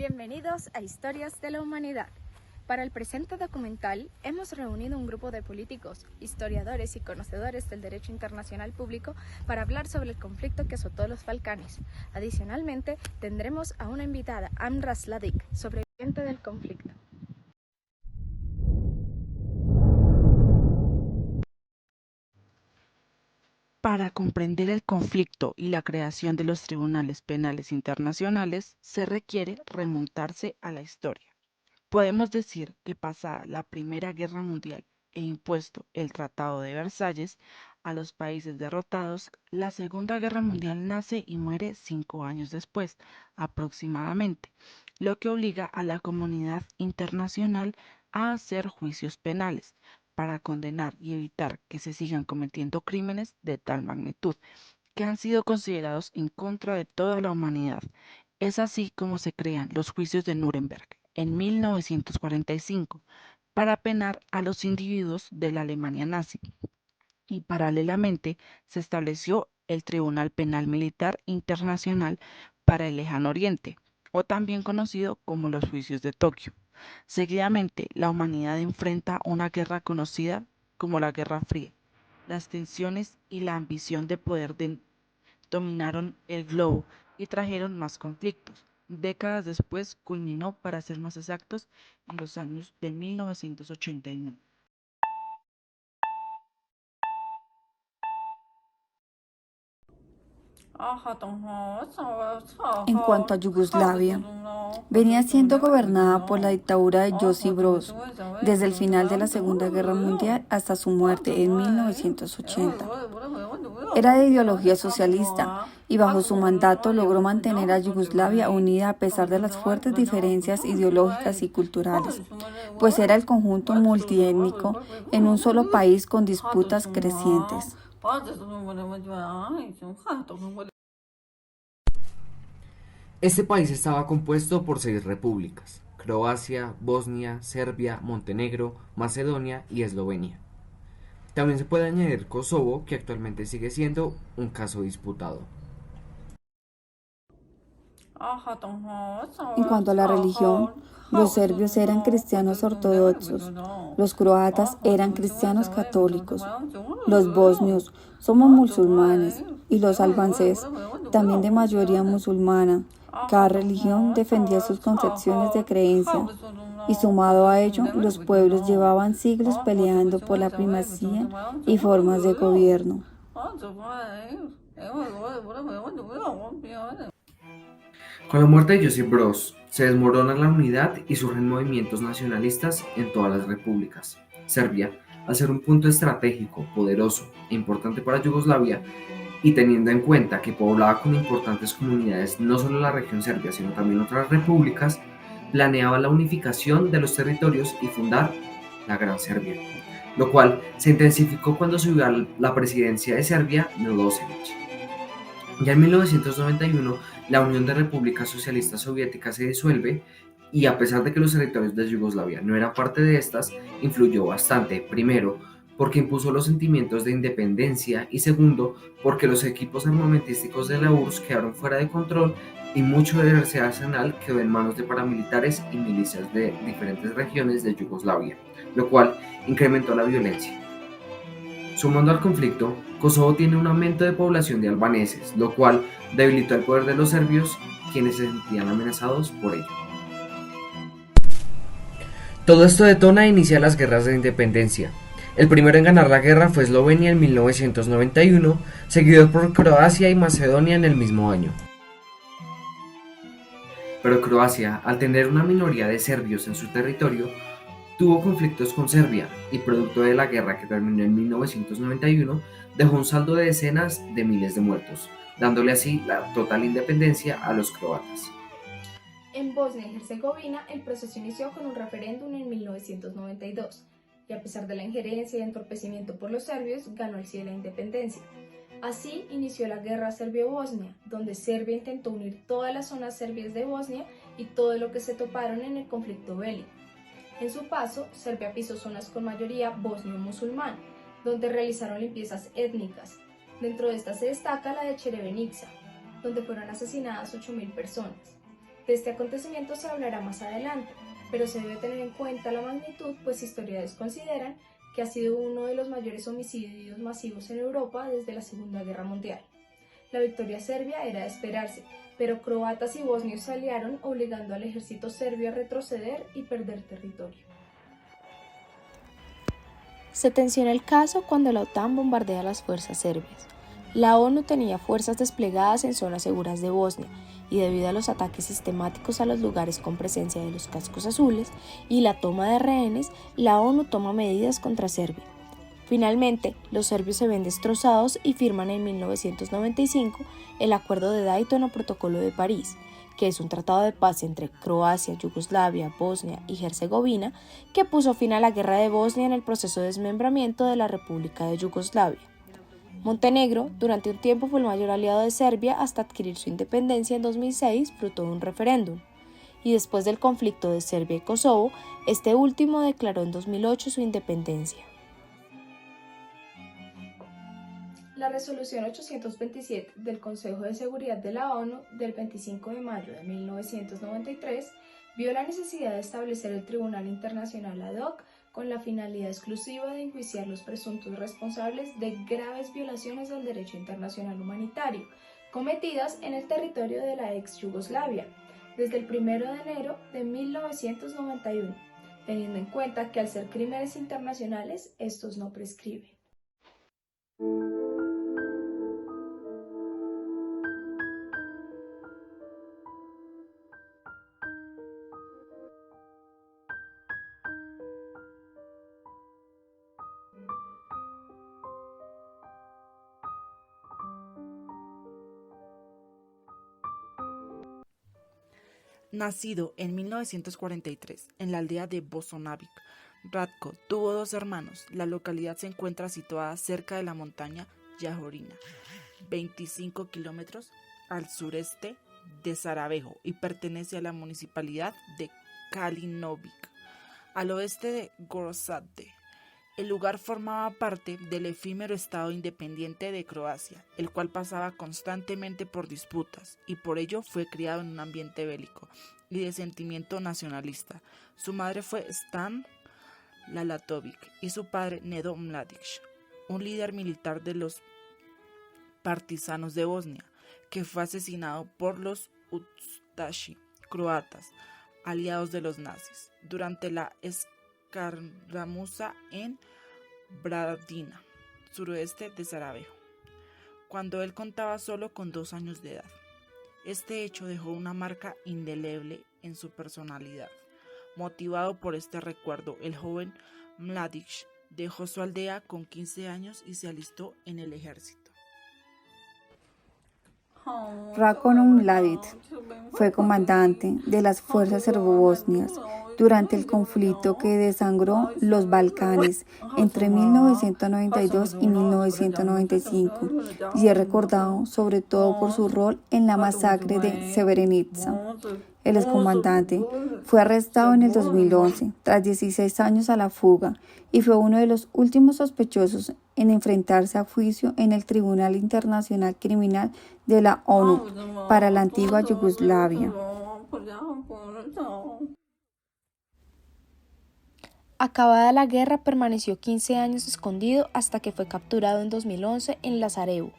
Bienvenidos a Historias de la Humanidad. Para el presente documental hemos reunido un grupo de políticos, historiadores y conocedores del derecho internacional público para hablar sobre el conflicto que azotó los Balcanes. Adicionalmente, tendremos a una invitada, Amra Sladik, sobreviviente del conflicto. Para comprender el conflicto y la creación de los tribunales penales internacionales, se requiere remontarse a la historia. Podemos decir que pasada la Primera Guerra Mundial e impuesto el Tratado de Versalles a los países derrotados, la Segunda Guerra Mundial nace y muere 5 años después, aproximadamente, lo que obliga a la comunidad internacional a hacer juicios penales para condenar y evitar que se sigan cometiendo crímenes de tal magnitud, que han sido considerados en contra de toda la humanidad. Es así como se crean los juicios de Nuremberg en 1945 para penar a los individuos de la Alemania nazi, y paralelamente se estableció el Tribunal Penal Militar Internacional para el Lejano Oriente, o también conocido como los Juicios de Tokio. Seguidamente, la humanidad enfrenta una guerra conocida como la Guerra Fría. Las tensiones y la ambición de poder dominaron el globo y trajeron más conflictos. Décadas después culminó, para ser más exactos, en los años de 1989. En cuanto a Yugoslavia, venía siendo gobernada por la dictadura de Josip Broz desde el final de la Segunda Guerra Mundial hasta su muerte en 1980. Era de ideología socialista y bajo su mandato logró mantener a Yugoslavia unida a pesar de las fuertes diferencias ideológicas y culturales, pues era el conjunto multiétnico en un solo país con disputas crecientes. Este país estaba compuesto por 6 repúblicas: Croacia, Bosnia, Serbia, Montenegro, Macedonia y Eslovenia. También se puede añadir Kosovo, que actualmente sigue siendo un caso disputado. En cuanto a la religión, los serbios eran cristianos ortodoxos, los croatas eran cristianos católicos, los bosnios somos musulmanes y los albaneses, también de mayoría musulmana. Cada religión defendía sus concepciones de creencia y sumado a ello, los pueblos llevaban siglos peleando por la primacía y formas de gobierno. Con la muerte de Josip Broz, se desmorona la unidad y surgen movimientos nacionalistas en todas las repúblicas. Serbia, al ser un punto estratégico, poderoso e importante para Yugoslavia, y teniendo en cuenta que poblaba con importantes comunidades no solo la región serbia, sino también otras repúblicas, planeaba la unificación de los territorios y fundar la Gran Serbia, lo cual se intensificó cuando subió a la presidencia de Serbia Milosevic. Ya en 1991, la Unión de Repúblicas Socialistas Soviéticas se disuelve y, a pesar de que los territorios de Yugoslavia no eran parte de estas, influyó bastante, primero porque impuso los sentimientos de independencia y segundo porque los equipos armamentísticos de la URSS quedaron fuera de control y mucho de ese arsenal quedó en manos de paramilitares y milicias de diferentes regiones de Yugoslavia, lo cual incrementó la violencia. Sumando al conflicto, Kosovo tiene un aumento de población de albaneses, lo cual debilitó el poder de los serbios, quienes se sentían amenazados por ello. Todo esto detona e inicia las guerras de independencia. El primero en ganar la guerra fue Eslovenia en 1991, seguido por Croacia y Macedonia en el mismo año. Pero Croacia, al tener una minoría de serbios en su territorio, tuvo conflictos con Serbia y, producto de la guerra que terminó en 1991, dejó un saldo de decenas de miles de muertos, dándole así la total independencia a los croatas. En Bosnia y Herzegovina, el proceso inició con un referéndum en 1992, y a pesar de la injerencia y entorpecimiento por los serbios, ganó el sí de la independencia. Así inició la guerra serbio-bosnia, donde Serbia intentó unir todas las zonas serbias de Bosnia y todo lo que se toparon en el conflicto bélico. En su paso, Serbia pisó zonas con mayoría bosnio-musulmán, donde realizaron limpiezas étnicas. Dentro de esta se destaca la de Srebrenica, donde fueron asesinadas 8.000 personas. De este acontecimiento se hablará más adelante, pero se debe tener en cuenta la magnitud, pues historiadores consideran que ha sido uno de los mayores homicidios masivos en Europa desde la Segunda Guerra Mundial. La victoria serbia era de esperarse, pero croatas y bosnios se aliaron obligando al ejército serbio a retroceder y perder territorio. Se tensiona el caso cuando la OTAN bombardea a las fuerzas serbias. La ONU tenía fuerzas desplegadas en zonas seguras de Bosnia y debido a los ataques sistemáticos a los lugares con presencia de los cascos azules y la toma de rehenes, la ONU toma medidas contra Serbia. Finalmente, los serbios se ven destrozados y firman en 1995 el Acuerdo de Dayton o Protocolo de París, que es un tratado de paz entre Croacia, Yugoslavia, Bosnia y Herzegovina, que puso fin a la guerra de Bosnia en el proceso de desmembramiento de la República de Yugoslavia. Montenegro, durante un tiempo, fue el mayor aliado de Serbia hasta adquirir su independencia en 2006, fruto de un referéndum. Y después del conflicto de Serbia y Kosovo, este último declaró en 2008 su independencia. La resolución 827 del Consejo de Seguridad de la ONU del 25 de mayo de 1993 vio la necesidad de establecer el Tribunal Internacional ad hoc con la finalidad exclusiva de enjuiciar los presuntos responsables de graves violaciones del derecho internacional humanitario cometidas en el territorio de la ex Yugoslavia desde el 1 de enero de 1991, teniendo en cuenta que al ser crímenes internacionales, estos no prescriben. Nacido en 1943 en la aldea de Bosonavić, Ratko tuvo dos hermanos. La localidad se encuentra situada cerca de la montaña Yahorina, 25 kilómetros al sureste de Sarajevo y pertenece a la municipalidad de Kalinović, al oeste de Gorazde. El lugar formaba parte del efímero Estado independiente de Croacia, el cual pasaba constantemente por disputas y por ello fue criado en un ambiente bélico y de sentimiento nacionalista. Su madre fue Stan Lalatović y su padre Nedo Mladić, un líder militar de los partisanos de Bosnia, que fue asesinado por los Ustashi croatas, aliados de los nazis, durante la escaramuza en Bradina, suroeste de Sarajevo, cuando él contaba solo con 2 años de edad. Este hecho dejó una marca indeleble en su personalidad. Motivado por este recuerdo, el joven Mladić dejó su aldea con 15 años y se alistó en el ejército. Ratko Mladić fue comandante de las fuerzas serbobosnias durante el conflicto que desangró los Balcanes entre 1992 y 1995 y es recordado sobre todo por su rol en la masacre de Srebrenica. El excomandante fue arrestado en el 2011 tras 16 años a la fuga y fue uno de los últimos sospechosos en enfrentarse a juicio en el Tribunal Internacional Criminal de la ONU para la antigua Yugoslavia. Acabada la guerra, permaneció 15 años escondido hasta que fue capturado en 2011 en Lazarevo,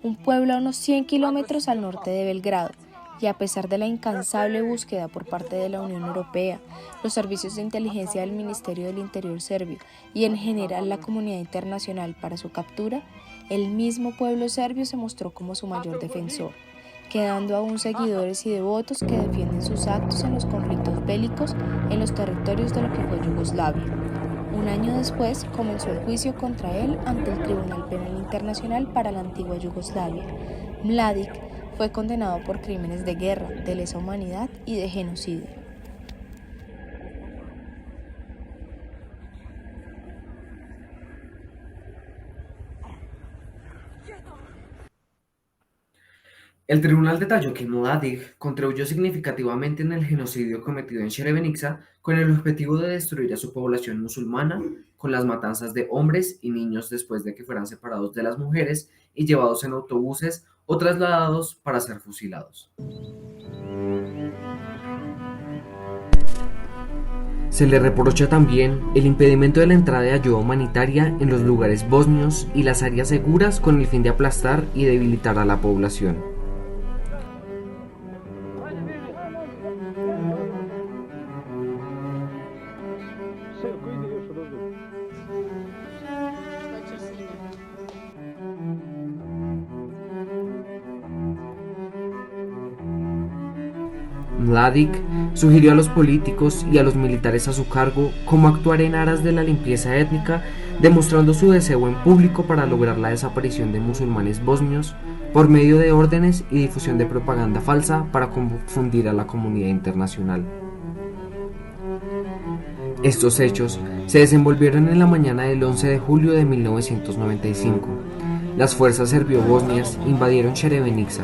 un pueblo a unos 100 kilómetros al norte de Belgrado, y a pesar de la incansable búsqueda por parte de la Unión Europea, los servicios de inteligencia del Ministerio del Interior serbio y en general la comunidad internacional para su captura, el mismo pueblo serbio se mostró como su mayor defensor, quedando aún seguidores y devotos que defienden sus actos en los conflictos bélicos en los territorios de lo que fue Yugoslavia. Un año después comenzó el juicio contra él ante el Tribunal Penal Internacional para la antigua Yugoslavia. Mladić fue condenado por crímenes de guerra, de lesa humanidad y de genocidio. El tribunal detalló que Mladić contribuyó significativamente en el genocidio cometido en Srebrenica con el objetivo de destruir a su población musulmana con las matanzas de hombres y niños después de que fueran separados de las mujeres y llevados en autobuses o trasladados para ser fusilados. Se le reprocha también el impedimento de la entrada de ayuda humanitaria en los lugares bosnios y las áreas seguras con el fin de aplastar y debilitar a la población. Mladic sugirió a los políticos y a los militares a su cargo cómo actuar en aras de la limpieza étnica, demostrando su deseo en público para lograr la desaparición de musulmanes bosnios por medio de órdenes y difusión de propaganda falsa para confundir a la comunidad internacional. Estos hechos se desenvolvieron en la mañana del 11 de julio de 1995. Las fuerzas serbio-bosnias invadieron Srebrenica,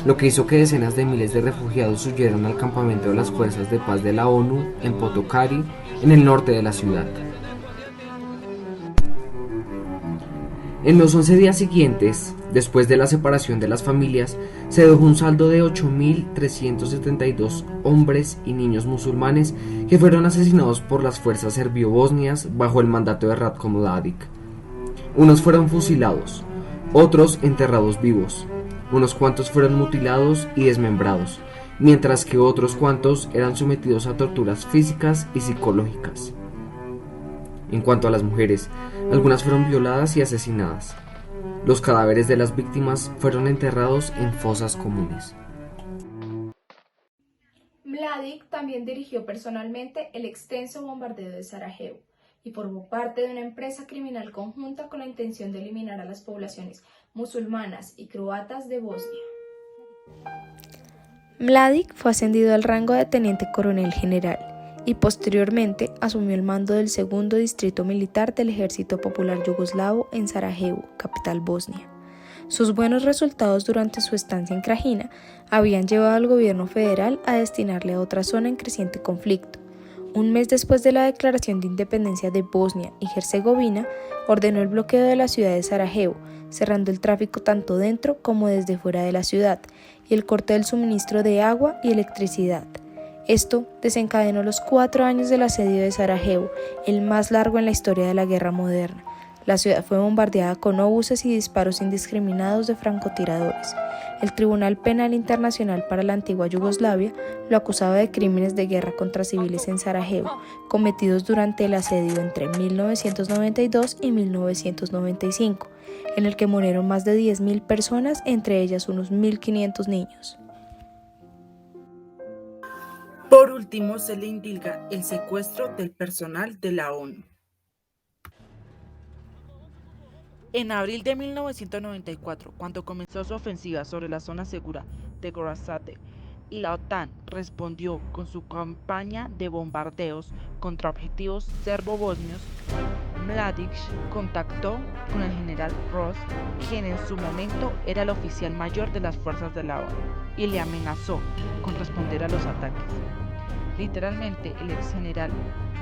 lo que hizo que decenas de miles de refugiados huyeran al campamento de las fuerzas de paz de la ONU en Potokari, en el norte de la ciudad. En los 11 días siguientes, después de la separación de las familias, se dejó un saldo de 8.372 hombres y niños musulmanes que fueron asesinados por las fuerzas serbio-bosnias bajo el mandato de Ratko Mladic. Unos fueron fusilados, otros enterrados vivos, unos cuantos fueron mutilados y desmembrados, mientras que otros cuantos eran sometidos a torturas físicas y psicológicas. En cuanto a las mujeres, algunas fueron violadas y asesinadas. Los cadáveres de las víctimas fueron enterrados en fosas comunes. Mladic también dirigió personalmente el extenso bombardeo de Sarajevo y formó parte de una empresa criminal conjunta con la intención de eliminar a las poblaciones musulmanas y croatas de Bosnia. Mladic fue ascendido al rango de teniente coronel general y posteriormente asumió el mando del segundo distrito militar del Ejército Popular Yugoslavo en Sarajevo, capital bosnia. Sus buenos resultados durante su estancia en Krajina habían llevado al gobierno federal a destinarle a otra zona en creciente conflicto. Un mes después de la declaración de independencia de Bosnia y Herzegovina, ordenó el bloqueo de la ciudad de Sarajevo, cerrando el tráfico tanto dentro como desde fuera de la ciudad, y el corte del suministro de agua y electricidad. Esto desencadenó los 4 años del asedio de Sarajevo, el más largo en la historia de la guerra moderna. La ciudad fue bombardeada con obuses y disparos indiscriminados de francotiradores. El Tribunal Penal Internacional para la antigua Yugoslavia lo acusaba de crímenes de guerra contra civiles en Sarajevo, cometidos durante el asedio entre 1992 y 1995, en el que murieron más de 10.000 personas, entre ellas unos 1.500 niños. Por último, se le indilga el secuestro del personal de la ONU. En abril de 1994, cuando comenzó su ofensiva sobre la zona segura de Gorazade, y la OTAN respondió con su campaña de bombardeos contra objetivos serbo-bosnios, Mladic contactó con el general Ross, quien en su momento era el oficial mayor de las fuerzas de la ONU, y le amenazó con responder a los ataques. Literalmente, el ex general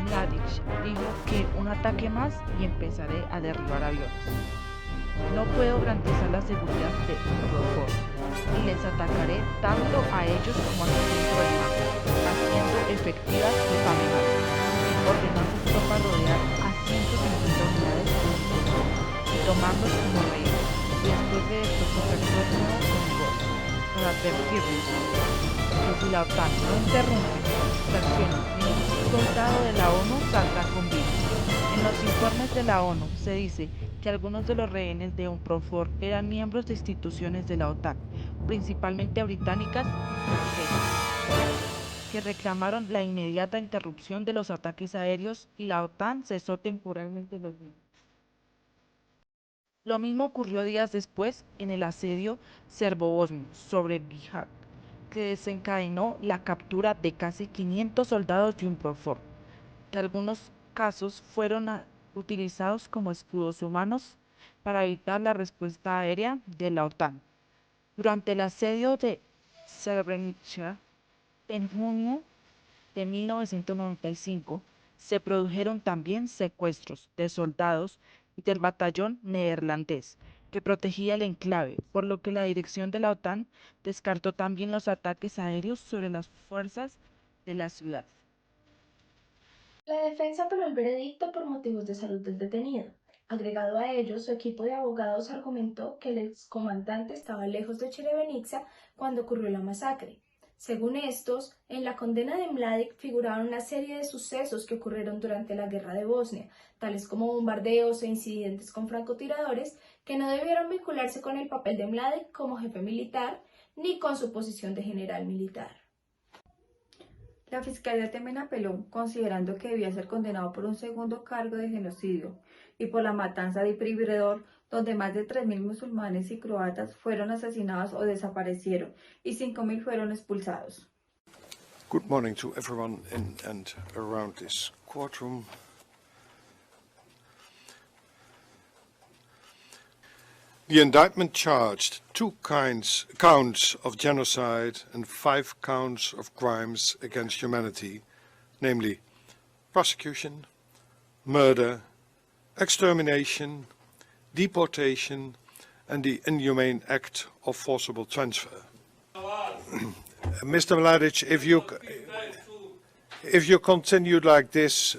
Mladic dijo que un ataque más y empezaré a derribar aviones. No puedo garantizar la seguridad de Unprofor y les atacaré tanto a ellos como a su centro del mar, haciendo efectivas sus amenazas. Ordenó a sus tropas rodear a 150 unidades y tomarlos como rehenes. Después de esto contactó de nuevo con Ross para advertirles que si la OTAN no interrumpe sus acciones, ningún soldado de la ONU saldrá con vida. En los informes de la ONU se dice que algunos de los rehenes de Unprofor eran miembros de instituciones de la OTAN, principalmente británicas y francesas, que reclamaron la inmediata interrupción de los ataques aéreos y la OTAN cesó temporalmente los mismos. Lo mismo ocurrió días después en el asedio serbo-bosnio sobre Bihać, que desencadenó la captura de casi 500 soldados de Unprofor, que en algunos casos fueron utilizados como escudos humanos para evitar la respuesta aérea de la OTAN. Durante el asedio de Srebrenica, en junio de 1995, se produjeron también secuestros de soldados del batallón neerlandés que protegía el enclave, por lo que la dirección de la OTAN descartó también los ataques aéreos sobre las fuerzas de la ciudad. La defensa apeló el veredicto por motivos de salud del detenido. Agregado a ello, su equipo de abogados argumentó que el excomandante estaba lejos de Srebrenica cuando ocurrió la masacre. Según estos, en la condena de Mladic figuraban una serie de sucesos que ocurrieron durante la Guerra de Bosnia, tales como bombardeos e incidentes con francotiradores, que no debieron vincularse con el papel de Mladic como jefe militar ni con su posición de general militar. La Fiscalía también apeló, considerando que debía ser condenado por un segundo cargo de genocidio y por la matanza de Pribredor, donde más de 3.000 musulmanes y croatas fueron asesinados o desaparecieron y 5.000 fueron expulsados. Good morning to everyone in and around this courtroom. The indictment charged two counts of genocide and 5 counts of crimes against humanity, namely prosecution, murder, extermination, deportation, and the inhumane act of forcible transfer. Mr. Mladic, if you continue like this,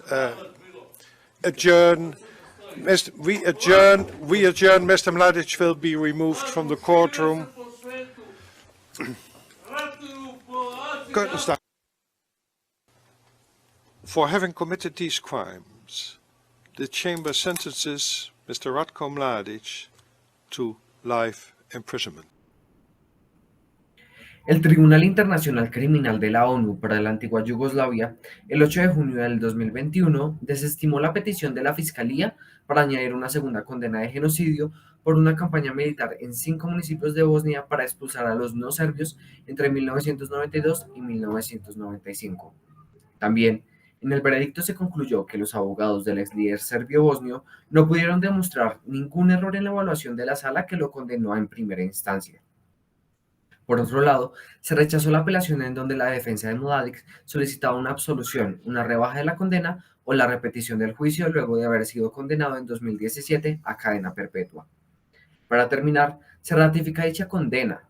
adjourn. We adjourn. Mr. Mladic will be removed from the courtroom. Curtains down. For having committed these crimes, the chamber sentences Mr. Ratko Mladic to life imprisonment. El Tribunal Internacional Criminal de la ONU para la antigua Yugoslavia, el 8 de junio del 2021, desestimó la petición de la Fiscalía para añadir una segunda condena de genocidio por una campaña militar en 5 municipios de Bosnia para expulsar a los no serbios entre 1992 y 1995. También, en el veredicto se concluyó que los abogados del ex líder serbio bosnio no pudieron demostrar ningún error en la evaluación de la sala que lo condenó en primera instancia. Por otro lado, se rechazó la apelación en donde la defensa de Mladic solicitaba una absolución, una rebaja de la condena o la repetición del juicio luego de haber sido condenado en 2017 a cadena perpetua. Para terminar, se ratifica dicha condena,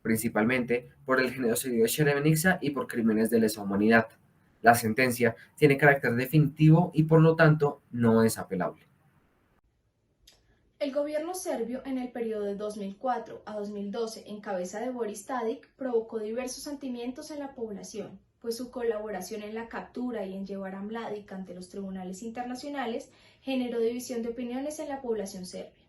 principalmente por el genocidio de Srebrenica y por crímenes de lesa humanidad. La sentencia tiene carácter definitivo y por lo tanto no es apelable. El gobierno serbio en el periodo de 2004 a 2012, en cabeza de Boris Tadic, provocó diversos sentimientos en la población, pues su colaboración en la captura y en llevar a Mladic ante los tribunales internacionales generó división de opiniones en la población serbia.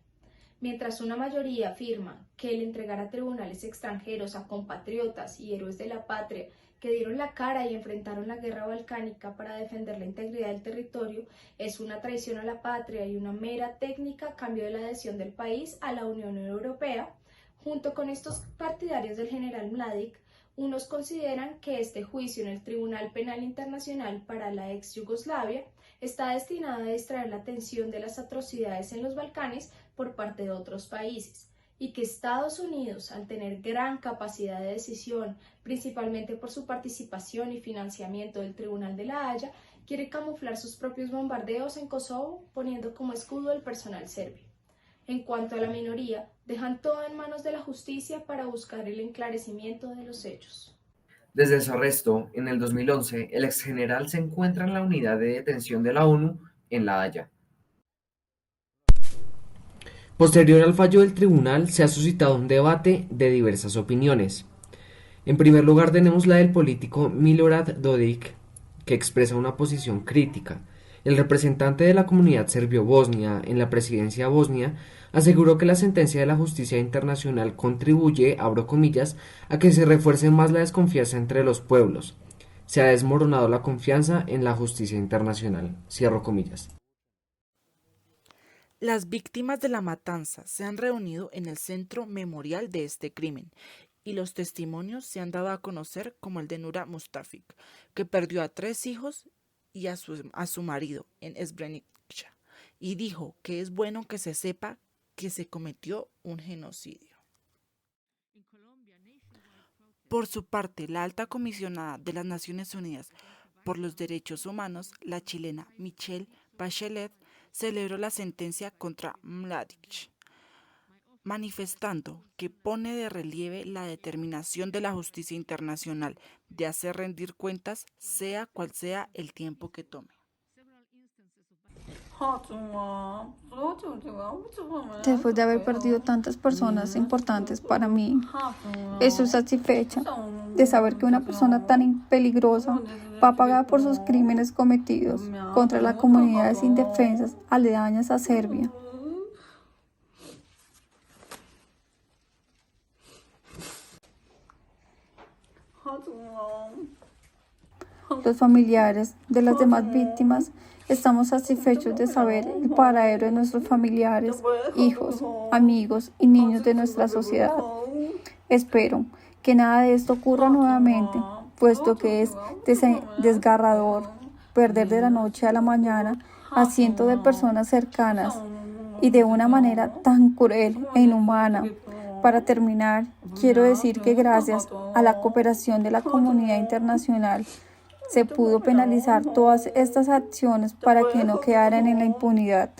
Mientras una mayoría afirma que el entregar a tribunales extranjeros a compatriotas y héroes de la patria que dieron la cara y enfrentaron la guerra balcánica para defender la integridad del territorio es una traición a la patria y una mera técnica cambio de la adhesión del país a la Unión Europea, junto con estos partidarios del general Mladic, unos consideran que este juicio en el Tribunal Penal Internacional para la ex Yugoslavia está destinado a distraer la atención de las atrocidades en los Balcanes por parte de otros países, y que Estados Unidos, al tener gran capacidad de decisión, principalmente por su participación y financiamiento del Tribunal de la Haya, quiere camuflar sus propios bombardeos en Kosovo poniendo como escudo el personal serbio. En cuanto a la minoría, dejan todo en manos de la justicia para buscar el esclarecimiento de los hechos. Desde su arresto, en el 2011, el exgeneral se encuentra en la unidad de detención de la ONU en La Haya. Posterior al fallo del tribunal, se ha suscitado un debate de diversas opiniones. En primer lugar tenemos la del político Milorad Dodik, que expresa una posición crítica. El representante de la comunidad serbio-bosnia en la presidencia bosnia aseguró que la sentencia de la justicia internacional contribuye, abro comillas, a que se refuerce más la desconfianza entre los pueblos. Se ha desmoronado la confianza en la justicia internacional, cierro comillas. Las víctimas de la matanza se han reunido en el centro memorial de este crimen y los testimonios se han dado a conocer como el de Nura Mustafic, que perdió a 3 hijos y a su marido en Srebrenica, y dijo que es bueno que se sepa que se cometió un genocidio. Por su parte, la alta comisionada de las Naciones Unidas por los Derechos Humanos, la chilena Michelle Bachelet, celebró la sentencia contra Mladic, manifestando que pone de relieve la determinación de la justicia internacional de hacer rendir cuentas, sea cual sea el tiempo que tome. Después de haber perdido tantas personas importantes para mí, estoy satisfecha de saber que una persona tan peligrosa va a pagar por sus crímenes cometidos contra las comunidades indefensas aledañas a Serbia. Los familiares de las demás víctimas estamos satisfechos de saber el paradero de nuestros familiares, hijos, amigos y niños de nuestra sociedad. Espero que nada de esto ocurra nuevamente, puesto que es desgarrador perder de la noche a la mañana a cientos de personas cercanas y de una manera tan cruel e inhumana. Para terminar, quiero decir que gracias a la cooperación de la comunidad internacional se pudo penalizar todas estas acciones para que no quedaran en la impunidad.